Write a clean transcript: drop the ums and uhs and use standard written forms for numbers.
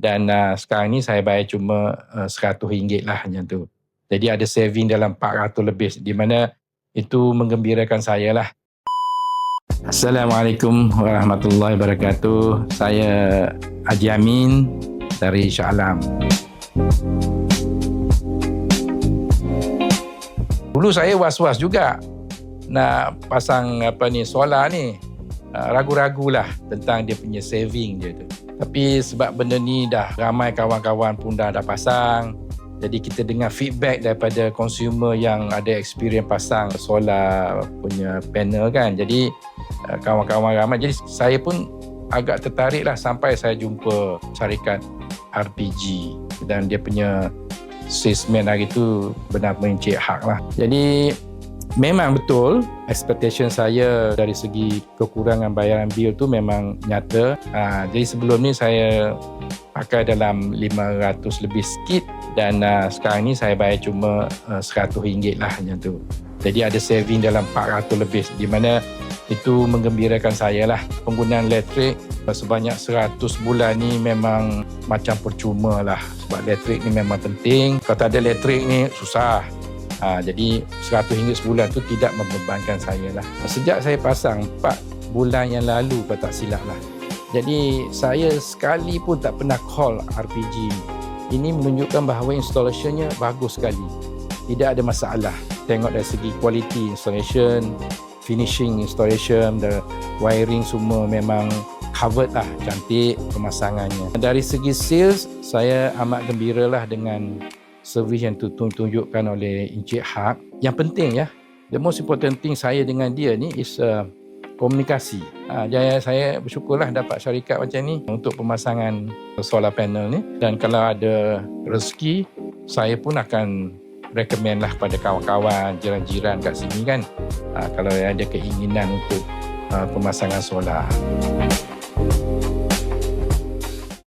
Dan sekarang ni saya bayar cuma RM100 lah macam tu. Jadi ada saving dalam RM400 lebih, di mana itu menggembirakan saya lah. Assalamualaikum warahmatullahi wabarakatuh. Saya Haji Amin dari Shah Alam. Dulu saya was-was juga nak pasang solar ni. Ragu-ragulah tentang dia punya saving dia tu. Tapi sebab benda ni dah ramai kawan-kawan pun dah pasang. Jadi kita dengar feedback daripada consumer yang ada experience pasang solar punya panel kan. Jadi kawan-kawan ramai. Jadi saya pun agak tertarik lah sampai saya jumpa syarikat RPG. Dan dia punya salesman hari tu benar-benar Encik Haq lah. Jadi memang betul expectation saya dari segi kekurangan bayaran bil tu memang nyata. Jadi sebelum ni saya pakai dalam 500 lebih sikit dan sekarang ni saya bayar cuma RM100 lah macam tu. Jadi ada saving dalam RM400 lebih, di mana itu menggembirakan saya lah. Penggunaan elektrik sebanyak 100 bulan ni memang macam percuma lah, sebab elektrik ni memang penting. Kalau tak ada elektrik ni susah. Jadi RM100 sebulan tu tidak membebankan saya lah. Sejak saya pasang 4 bulan yang lalu kalau tak silap lah. Jadi saya sekali pun tak pernah call RPG. Ini menunjukkan bahawa installationnya bagus sekali. Tidak ada masalah. Tengok dari segi quality installation, finishing installation, the wiring semua memang covered lah, cantik pemasangannya. Dari segi sales, saya amat gembira lah dengan servis yang ditunjukkan oleh Encik Haq. Yang penting ya, the most important thing saya dengan dia ni is komunikasi. Jadi saya bersyukurlah dapat syarikat macam ni untuk pemasangan solar panel ni. Dan kalau ada rezeki, saya pun akan recommend lah pada kawan-kawan, jiran-jiran kat sini kan. Kalau ada keinginan untuk pemasangan solar.